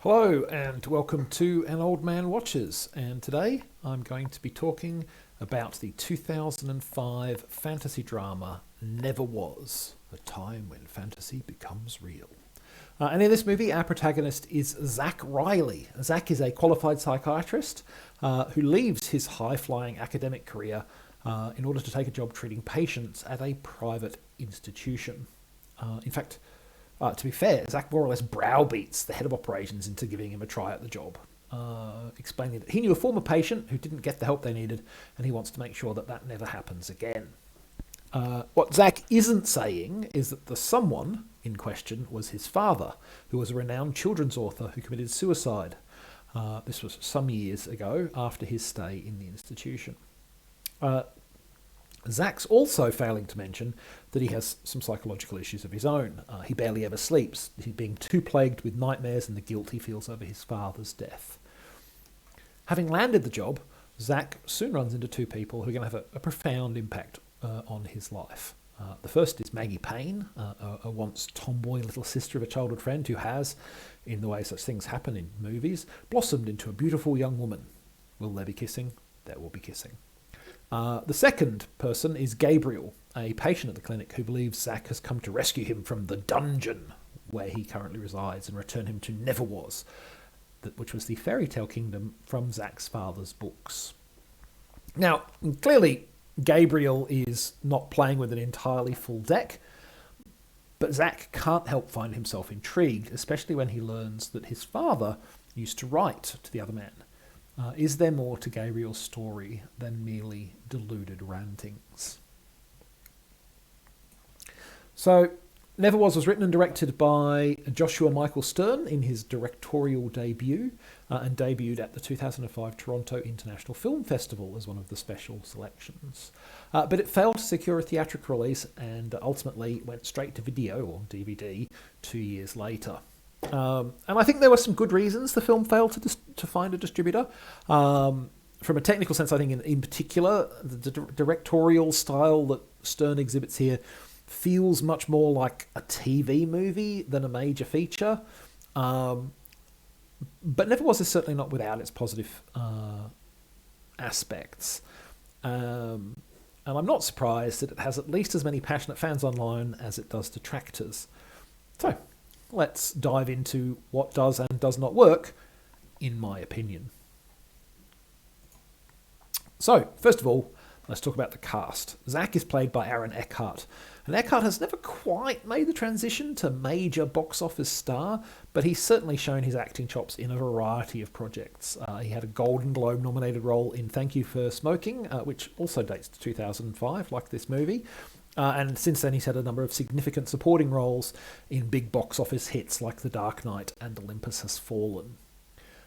Hello and welcome to An Old Man Watches, and today I'm going to be talking about the 2005 fantasy drama Neverwas, a time when fantasy becomes real. And in this movie, our protagonist is Zach Riley. Zach is a qualified psychiatrist who leaves his high-flying academic career in order to take a job treating patients at a private institution. In fact, to be fair, Zach more or less browbeats the head of operations into giving him a try at the job, explaining that he knew a former patient who didn't get the help they needed, and he wants to make sure that that never happens again. What Zach isn't saying is that the someone in question was his father, who was a renowned children's author who committed suicide. This was some years ago after his stay in the institution. Zach's also failing to mention that he has some psychological issues of his own. He barely ever sleeps, he's being too plagued with nightmares and the guilt he feels over his father's death. Having landed the job, Zach soon runs into two people who are going to have a profound impact on his life. The first is Maggie Payne, a once tomboy little sister of a childhood friend who has, in the way such things happen in movies, blossomed into a beautiful young woman. Will there be kissing? There will be kissing. The second person is Gabriel, a patient at the clinic who believes Zach has come to rescue him from the dungeon where he currently resides and return him to Neverwas, which was the fairy tale kingdom from Zach's father's books. Now, clearly, Gabriel is not playing with an entirely full deck, but Zach can't help find himself intrigued, especially when he learns that his father used to write to the other man. Is there more to Gabriel's story than merely deluded rantings? So, Neverwas was written and directed by Joshua Michael Stern in his directorial debut and debuted at the 2005 Toronto International Film Festival as one of the special selections. But it failed to secure a theatrical release and ultimately went straight to video, or DVD, 2 years later. And I think there were some good reasons the film failed to find a distributor. From a technical sense, I think in particular, the directorial style that Stern exhibits here feels much more like a TV movie than a major feature. But Neverwas is certainly not without its positive aspects. And I'm not surprised that it has at least as many passionate fans online as it does detractors. So, let's dive into what does and does not work, in my opinion. So, first of all, let's talk about the cast. Zach is played by Aaron Eckhart. And Eckhart has never quite made the transition to major box office star, but he's certainly shown his acting chops in a variety of projects. He had a Golden Globe nominated role in Thank You for Smoking, which also dates to 2005, like this movie. And since then, he's had a number of significant supporting roles in big box office hits like The Dark Knight and Olympus Has Fallen.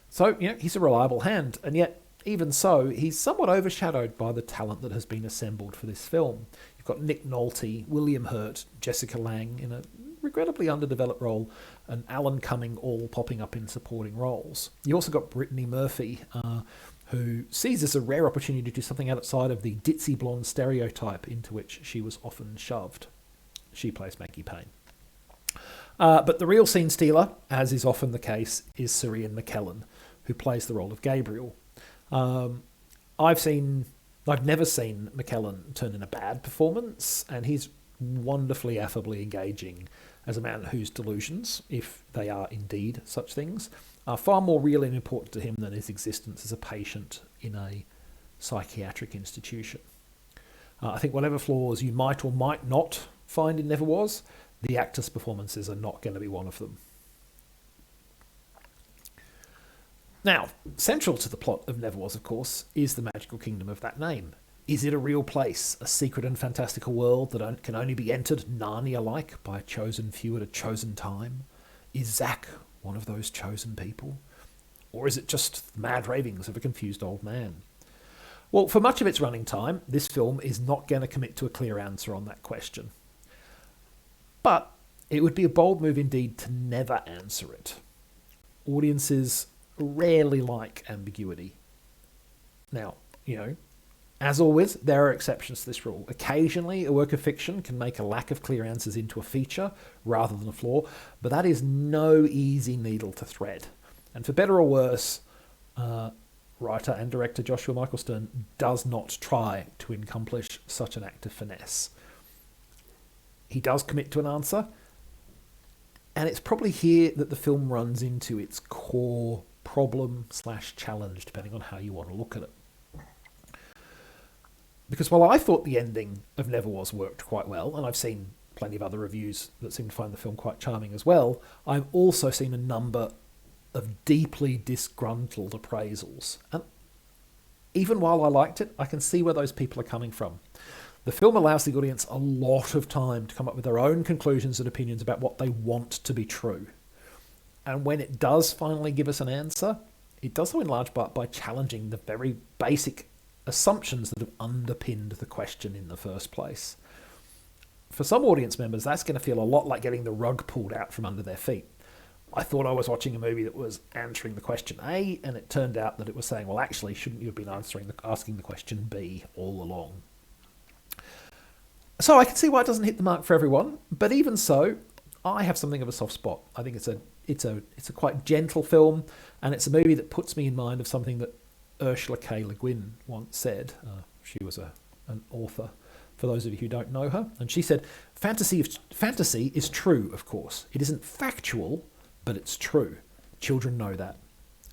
So, he's a reliable hand, and yet, even so, he's somewhat overshadowed by the talent that has been assembled for this film. You've got Nick Nolte, William Hurt, Jessica Lange in a regrettably underdeveloped role, and Alan Cumming all popping up in supporting roles. You also got Brittany Murphy, who sees this a rare opportunity to do something outside of the ditzy blonde stereotype into which she was often shoved. She plays Maggie Payne. But the real scene stealer, as is often the case, is Sir Ian McKellen, who plays the role of Gabriel. I've never seen McKellen turn in a bad performance, and he's wonderfully affably engaging as a man whose delusions, if they are indeed such things, are far more real and important to him than his existence as a patient in a psychiatric institution. I think whatever flaws you might or might not find in Neverwas, the actors' performances are not going to be one of them. Now, central to the plot of Neverwas, of course, is the magical kingdom of that name. Is it a real place, a secret and fantastical world that can only be entered Narnia-like by a chosen few at a chosen time? Is Zach one of those chosen people? Or is it just the mad ravings of a confused old man? Well, for much of its running time, this film is not going to commit to a clear answer on that question. But it would be a bold move indeed to never answer it. Audiences rarely like ambiguity. Now, as always, there are exceptions to this rule. Occasionally, a work of fiction can make a lack of clear answers into a feature rather than a flaw, but that is no easy needle to thread. And for better or worse, writer and director Joshua Michael Stern does not try to accomplish such an act of finesse. He does commit to an answer, and it's probably here that the film runs into its core problem/challenge, depending on how you want to look at it. Because while I thought the ending of Neverwas worked quite well, and I've seen plenty of other reviews that seem to find the film quite charming as well, I've also seen a number of deeply disgruntled appraisals. And even while I liked it, I can see where those people are coming from. The film allows the audience a lot of time to come up with their own conclusions and opinions about what they want to be true. And when it does finally give us an answer, it does so in large part by challenging the very basic assumptions that have underpinned the question in the first place. For some audience members, that's going to feel a lot like getting the rug pulled out from under their feet. I thought I was watching a movie that was answering the question A, and it turned out that it was saying, well, actually, shouldn't you have been asking the question B all along? So I can see why it doesn't hit the mark for everyone, but even so, I have something of a soft spot. I think it's a quite gentle film, and it's a movie that puts me in mind of something that Ursula K. Le Guin once said. She was an author, for those of you who don't know her. And she said, fantasy is true, of course. It isn't factual, but it's true. Children know that.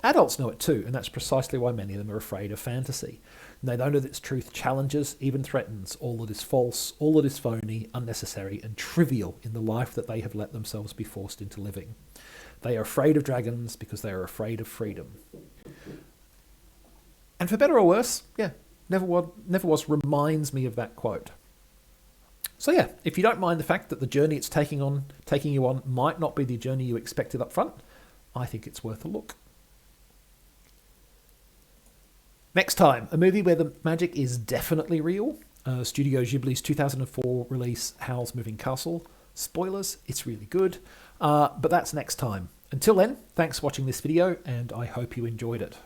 Adults know it too, and that's precisely why many of them are afraid of fantasy. And they don't know that its truth challenges, even threatens, all that is false, all that is phony, unnecessary, and trivial in the life that they have let themselves be forced into living. They are afraid of dragons because they are afraid of freedom. And for better or worse, Neverwas reminds me of that quote. So yeah, if you don't mind the fact that the journey it's taking you on might not be the journey you expected up front, I think it's worth a look. Next time, a movie where the magic is definitely real. Studio Ghibli's 2004 release, Howl's Moving Castle. Spoilers, it's really good. But that's next time. Until then, thanks for watching this video, and I hope you enjoyed it.